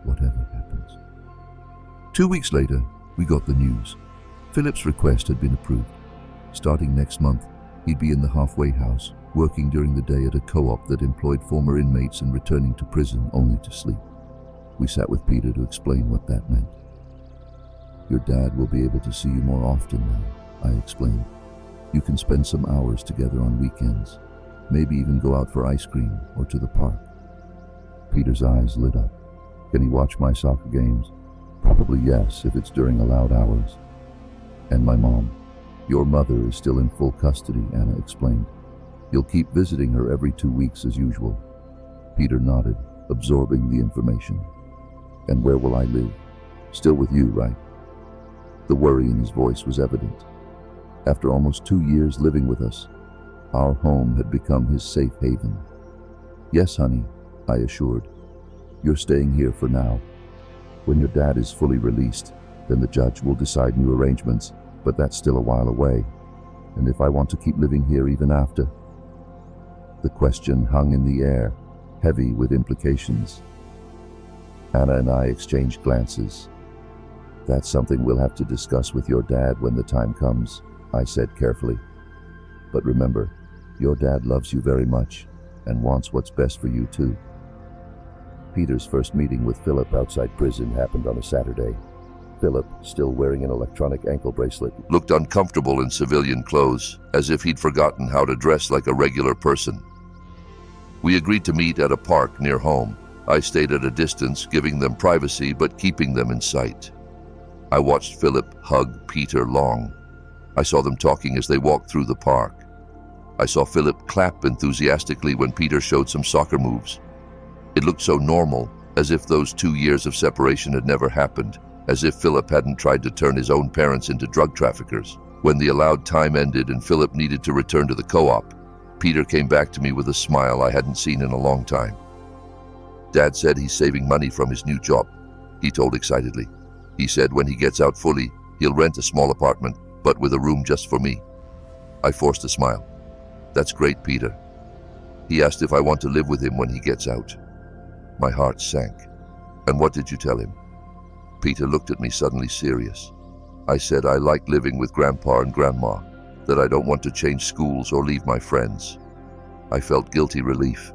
whatever happens. 2 weeks later, we got the news. Philip's request had been approved. Starting next month, he'd be in the halfway house, working during the day at a co-op that employed former inmates and returning to prison only to sleep. We sat with Peter to explain what that meant. Your dad will be able to see you more often now, I explained. You can spend some hours together on weekends, maybe even go out for ice cream or to the park. Peter's eyes lit up. Can he watch my soccer games? Probably yes, if it's during allowed hours. And my mom. Your mother is still in full custody, Anna explained. You'll keep visiting her every 2 weeks as usual. Peter nodded, absorbing the information. And where will I live? Still with you, right? The worry in his voice was evident. After almost 2 years living with us, our home had become his safe haven. Yes, honey, I assured. You're staying here for now. When your dad is fully released, then the judge will decide new arrangements, but that's still a while away. And if I want to keep living here even after? The question hung in the air, heavy with implications. Anna and I exchanged glances. That's something we'll have to discuss with your dad when the time comes, I said carefully. But remember, your dad loves you very much and wants what's best for you too. Peter's first meeting with Philip outside prison happened on a Saturday. Philip, still wearing an electronic ankle bracelet, looked uncomfortable in civilian clothes, as if he'd forgotten how to dress like a regular person. We agreed to meet at a park near home. I stayed at a distance, giving them privacy but keeping them in sight. I watched Philip hug Peter long. I saw them talking as they walked through the park. I saw Philip clap enthusiastically when Peter showed some soccer moves. It looked so normal, as if those 2 years of separation had never happened, as if Philip hadn't tried to turn his own parents into drug traffickers. When the allowed time ended and Philip needed to return to the co-op, Peter came back to me with a smile I hadn't seen in a long time. Dad said he's saving money from his new job, he told excitedly. He said when he gets out fully, he'll rent a small apartment, but with a room just for me. I forced a smile. That's great, Peter. He asked if I want to live with him when he gets out. My heart sank. And what did you tell him? Peter looked at me suddenly serious. I said I like living with Grandpa and Grandma. that I don't want to change schools or leave my friends. I felt guilty relief.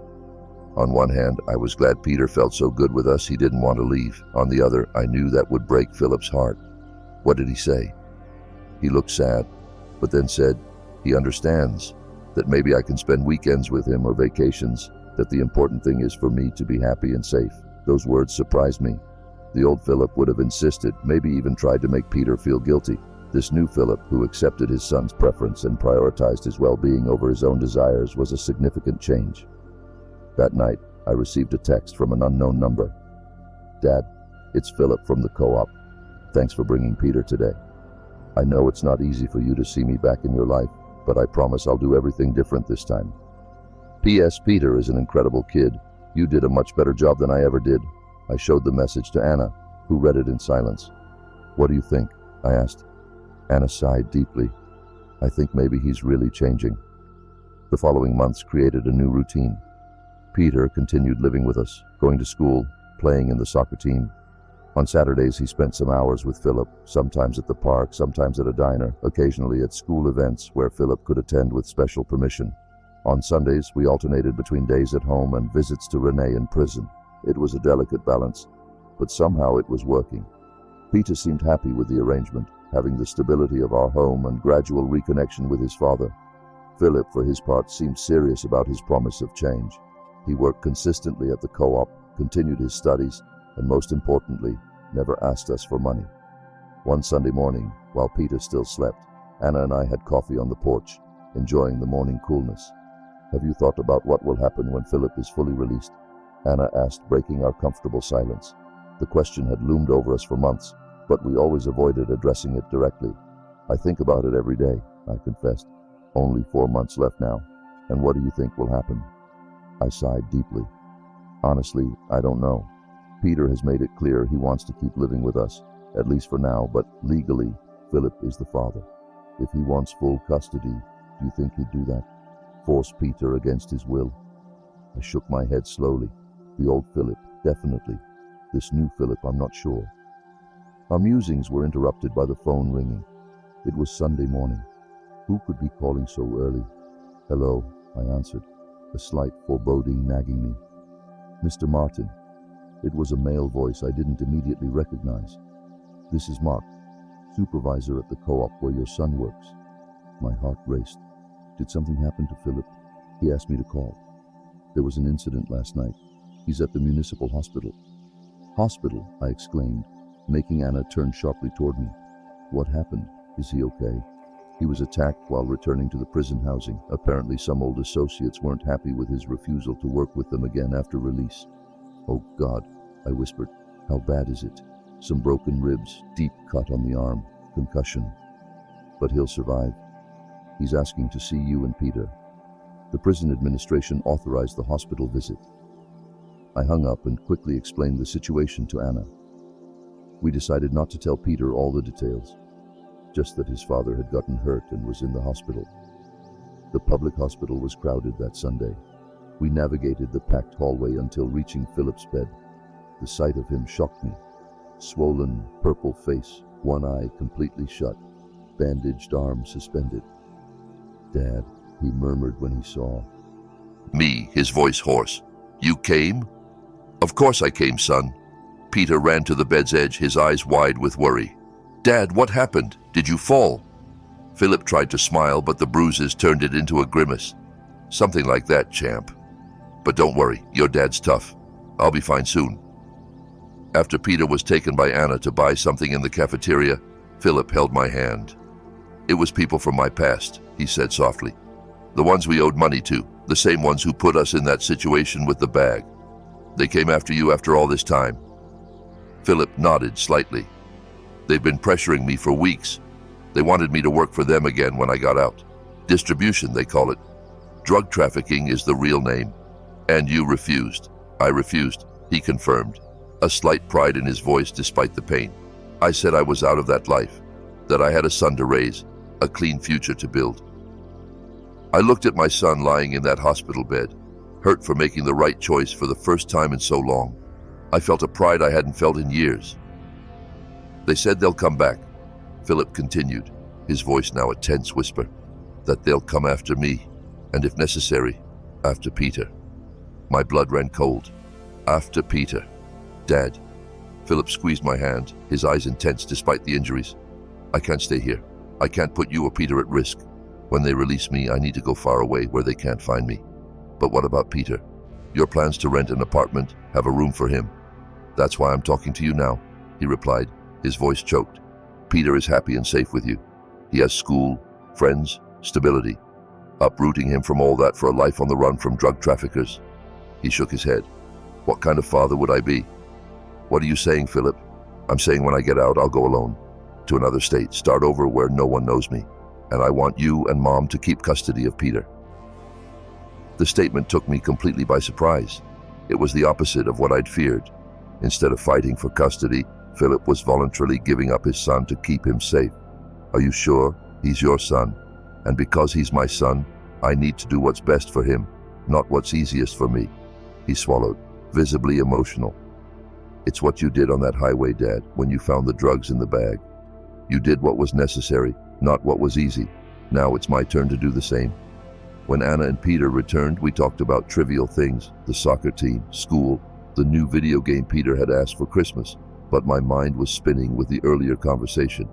On one hand, I was glad Peter felt so good with us he didn't want to leave. On the other, I knew that would break Philip's heart. What did he say? He looked sad, but then said he understands, that maybe I can spend weekends with him or vacations, that the important thing is for me to be happy and safe. Those words surprised me. The old Philip would have insisted, maybe even tried to make Peter feel guilty. This new Philip, who accepted his son's preference and prioritized his well-being over his own desires, was a significant change. That night, I received a text from an unknown number. "Dad, it's Philip from the co-op. Thanks for bringing Peter today. I know it's not easy for you to see me back in your life, but I promise I'll do everything different this time. P.S. Peter is an incredible kid. You did a much better job than I ever did." I showed the message to Anna, who read it in silence. "What do you think?" I asked. Anna sighed deeply. "I think maybe he's really changing." The following months created a new routine. Peter continued living with us, going to school, playing in the soccer team. On Saturdays, he spent some hours with Philip, sometimes at the park, sometimes at a diner, occasionally at school events where Philip could attend with special permission. On Sundays, we alternated between days at home and visits to Renee in prison. It was a delicate balance, but somehow it was working. Peter seemed happy with the arrangement, having the stability of our home and gradual reconnection with his father. Philip, for his part, seemed serious about his promise of change. He worked consistently at the co-op, continued his studies, and most importantly, never asked us for money. One Sunday morning, while Peter still slept, Anna and I had coffee on the porch, enjoying the morning coolness. "Have you thought about what will happen when Philip is fully released?" Anna asked, breaking our comfortable silence. The question had loomed over us for months, but we always avoided addressing it directly. "I think about it every day," I confessed. "Only 4 months left now. And what do you think will happen?" I sighed deeply. "Honestly, I don't know. Peter has made it clear he wants to keep living with us, at least for now, but legally, Philip is the father. If he wants full custody, do you think he'd do that? Force Peter against his will?" I shook my head slowly. The old Philip, definitely. This new Philip, I'm not sure. Our musings were interrupted by the phone ringing. It was Sunday morning. Who could be calling so early? "Hello," I answered, a slight foreboding nagging me. "Mr. Martin." It was a male voice I didn't immediately recognize. "This is Mark, supervisor at the co-op where your son works." My heart raced. Did something happen to Philip? He asked me to call. "There was an incident last night. He's at the municipal hospital." "Hospital?" I exclaimed, making Anna turn sharply toward me. "What happened? Is he okay?" "He was attacked while returning to the prison housing. Apparently some old associates weren't happy with his refusal to work with them again after release." "Oh God," I whispered. "How bad is it?" "Some broken ribs, deep cut on the arm, concussion. But he'll survive. He's asking to see you and Peter." The prison administration authorized the hospital visit. I hung up and quickly explained the situation to Anna. We decided not to tell Peter all the details, just that his father had gotten hurt and was in the hospital. The public hospital was crowded that Sunday. We navigated the packed hallway until reaching Philip's bed. The sight of him shocked me. Swollen, purple face, one eye completely shut, bandaged arm suspended. "Dad," he murmured when he saw. Me, his voice hoarse. "You came?" "Of course I came, son." Peter ran to the bed's edge, his eyes wide with worry. "Dad, what happened? Did you fall?" Philip tried to smile, but the bruises turned it into a grimace. "Something like that, champ. But don't worry, your dad's tough. I'll be fine soon." After Peter was taken by Anna to buy something in the cafeteria, Philip held my hand. "It was people from my past," he said softly. "The ones we owed money to, the same ones who put us in that situation with the bag. They came after you after all this time." Philip nodded slightly. "They've been pressuring me for weeks. They wanted me to work for them again when I got out. Distribution, they call it. Drug trafficking is the real name. And you refused." "I refused," he confirmed, a slight pride in his voice despite the pain. "I said I was out of that life, that I had a son to raise, a clean future to build." I looked at my son lying in that hospital bed, hurt for making the right choice for the first time in so long. I felt a pride I hadn't felt in years. "They said they'll come back," Philip continued, his voice now a tense whisper. that they'll come after me, and if necessary, after Peter. My blood ran cold. After Peter. Dad. Philip squeezed my hand, his eyes intense despite the injuries. I can't stay here. I can't put you or Peter at risk. When they release me, I need to go far away where they can't find me. But what about Peter? Your plans to rent an apartment, have a room for him. That's why I'm talking to you now, he replied, his voice choked. Peter is happy and safe with you. He has school, friends, stability. Uprooting him from all that for a life on the run from drug traffickers. He shook his head. What kind of father would I be? What are you saying, Philip? I'm saying when I get out, I'll go alone. To another state, start over where no one knows me. And I want you and Mom to keep custody of Peter. The statement took me completely by surprise. It was the opposite of what I'd feared. Instead of fighting for custody, Philip was voluntarily giving up his son to keep him safe. Are you sure? He's your son. And because he's my son, I need to do what's best for him, not what's easiest for me. He swallowed, visibly emotional. It's what you did on that highway, Dad, when you found the drugs in the bag. You did what was necessary, not what was easy. Now it's my turn to do the same. When Anna and Peter returned, we talked about trivial things, the soccer team, school, the new video game Peter had asked for Christmas, but my mind was spinning with the earlier conversation.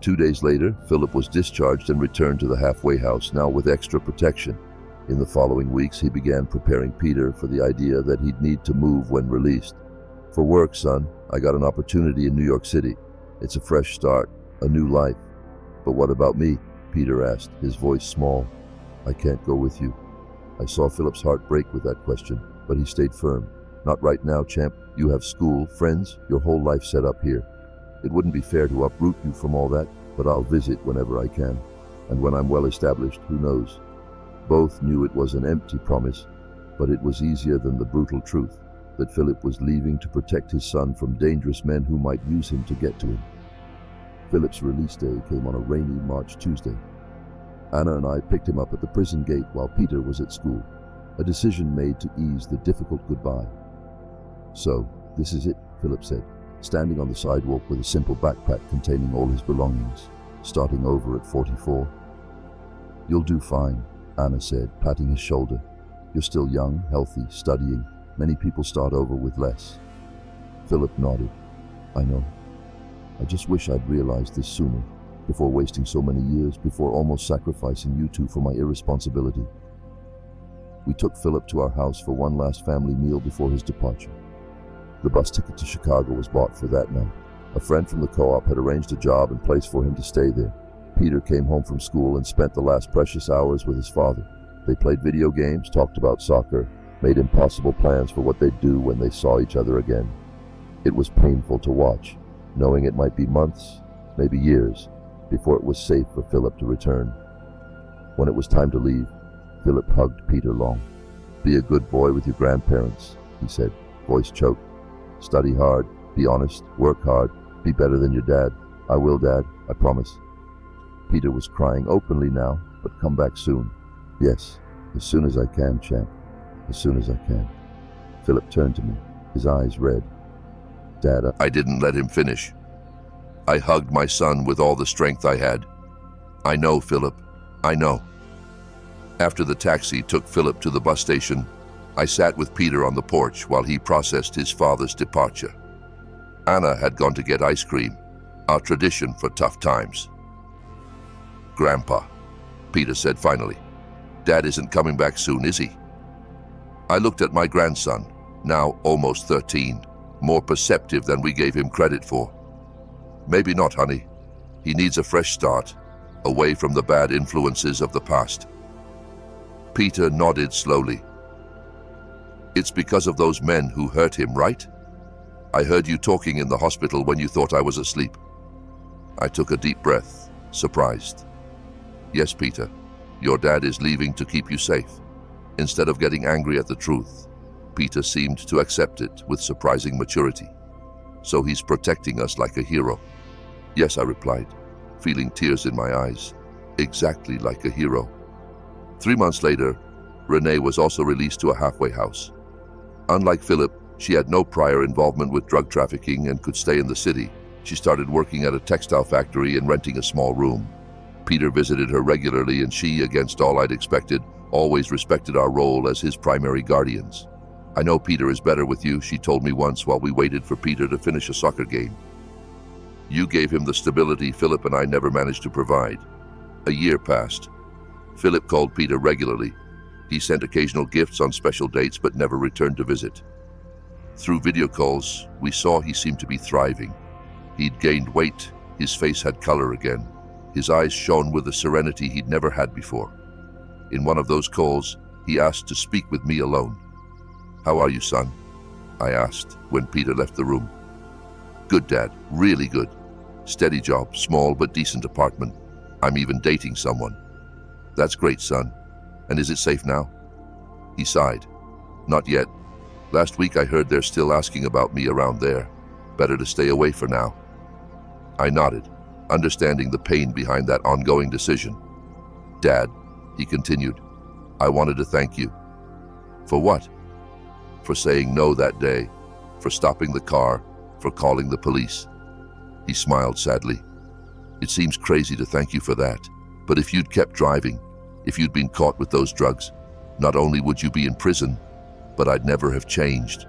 2 days later, Philip was discharged and returned to the halfway house, now with extra protection. In the following weeks, he began preparing Peter for the idea that he'd need to move when released. For work, son, I got an opportunity in New York City. It's a fresh start, a new life. But what about me? Peter asked, his voice small. I can't go with you. I saw Philip's heart break with that question, but he stayed firm. Not right now, champ. You have school, friends, your whole life set up here. It wouldn't be fair to uproot you from all that, but I'll visit whenever I can. And when I'm well established, who knows? Both knew it was an empty promise, but it was easier than the brutal truth that Philip was leaving to protect his son from dangerous men who might use him to get to him. Philip's release day came on a rainy March Tuesday. Anna and I picked him up at the prison gate while Peter was at school, a decision made to ease the difficult goodbye. So, this is it, Philip said, standing on the sidewalk with a simple backpack containing all his belongings, starting over at 44. You'll do fine, Anna said, patting his shoulder. You're still young, healthy, studying. Many people start over with less. Philip nodded. I know. I just wish I'd realized this sooner, before wasting so many years, before almost sacrificing you two for my irresponsibility. We took Philip to our house for one last family meal before his departure. The bus ticket to Chicago was bought for that night. A friend from the co-op had arranged a job and place for him to stay there. Peter came home from school and spent the last precious hours with his father. They played video games, talked about soccer, made impossible plans for what they'd do when they saw each other again. It was painful to watch, knowing it might be months, maybe years, before it was safe for Philip to return. When it was time to leave, Philip hugged Peter long. Be a good boy with your grandparents, he said, voice choked. Study hard, be honest, work hard, be better than your dad. I will, Dad, I promise. Peter was crying openly now, but come back soon. Yes, as soon as I can, champ. As soon as I can. Philip turned to me, his eyes red. Dad, I didn't let him finish. I hugged my son with all the strength I had. I know, Philip. I know. After the taxi took Philip to the bus station, I sat with Peter on the porch while he processed his father's departure. Anna had gone to get ice cream, our tradition for tough times. Grandpa, Peter said finally, Dad isn't coming back soon, is he? I looked at my grandson, now almost 13, more perceptive than we gave him credit for. Maybe not, honey. He needs a fresh start, away from the bad influences of the past. Peter nodded slowly. It's because of those men who hurt him, right? I heard you talking in the hospital when you thought I was asleep. I took a deep breath, surprised. Yes, Peter, your dad is leaving to keep you safe. Instead of getting angry at the truth, Peter seemed to accept it with surprising maturity. So he's protecting us like a hero. Yes, I replied, feeling tears in my eyes, exactly like a hero. 3 months later, Renee was also released to a halfway house. Unlike Philip, she had no prior involvement with drug trafficking and could stay in the city. She started working at a textile factory and renting a small room. Peter visited her regularly, and she, against all I'd expected, always respected our role as his primary guardians. "I know Peter is better with you," she told me once while we waited for Peter to finish a soccer game. "You gave him the stability Philip and I never managed to provide." A year passed. Philip called Peter regularly. He sent occasional gifts on special dates but never returned to visit. Through video calls, we saw he seemed to be thriving. He'd gained weight, his face had color again. His eyes shone with a serenity he'd never had before. In one of those calls, he asked to speak with me alone. "How are you, son?" I asked when Peter left the room. "Good, Dad, really good. Steady job, small but decent apartment. I'm even dating someone." "That's great, son. And is it safe now?" He sighed. "Not yet. Last week I heard they're still asking about me around there. Better to stay away for now." I nodded, understanding the pain behind that ongoing decision. "Dad," he continued, "I wanted to thank you." "For what?" "For saying no that day, for stopping the car, for calling the police." He smiled sadly. "It seems crazy to thank you for that, but if you'd kept driving, if you'd been caught with those drugs, not only would you be in prison, but I'd never have changed.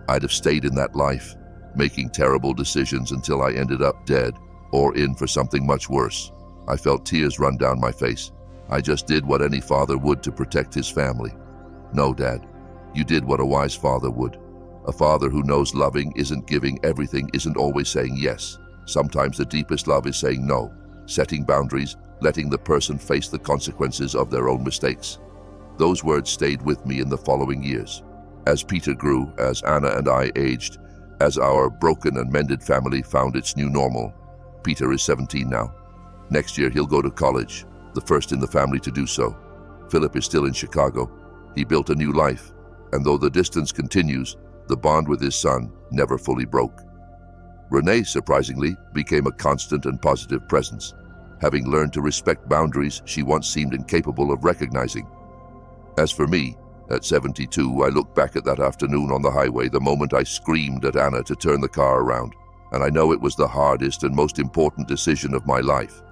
I'd have stayed in that life, making terrible decisions until I ended up dead or in for something much worse." I felt tears run down my face. "I just did what any father would to protect his family." "No, Dad, you did what a wise father would. A father who knows loving isn't giving everything, isn't always saying yes. Sometimes the deepest love is saying no, setting boundaries, letting the person face the consequences of their own mistakes." Those words stayed with me in the following years. As Peter grew, as Anna and I aged, as our broken and mended family found its new normal. Peter is 17 now. Next year he'll go to college, the first in the family to do so. Philip is still in Chicago. He built a new life, and though the distance continues, the bond with his son never fully broke. Renee, surprisingly, became a constant and positive presence, having learned to respect boundaries she once seemed incapable of recognizing. As for me, at 72, I look back at that afternoon on the highway, the moment I screamed at Anna to turn the car around, and I know it was the hardest and most important decision of my life.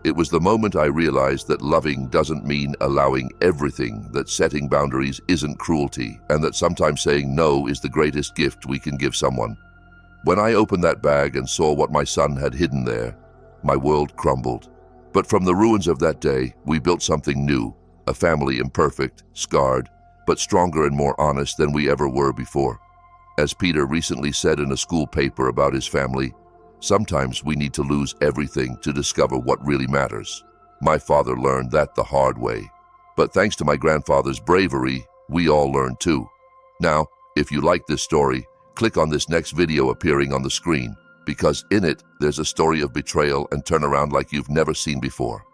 It was the moment I realized that loving doesn't mean allowing everything, that setting boundaries isn't cruelty, and that sometimes saying no is the greatest gift we can give someone. When I opened that bag and saw what my son had hidden there, my world crumbled. But from the ruins of that day, we built something new, a family imperfect, scarred, but stronger and more honest than we ever were before. As Peter recently said in a school paper about his family, sometimes we need to lose everything to discover what really matters. My father learned that the hard way. But thanks to my grandfather's bravery, we all learned too. Now, if you like this story, click on this next video appearing on the screen, because in it, there's a story of betrayal and turnaround like you've never seen before.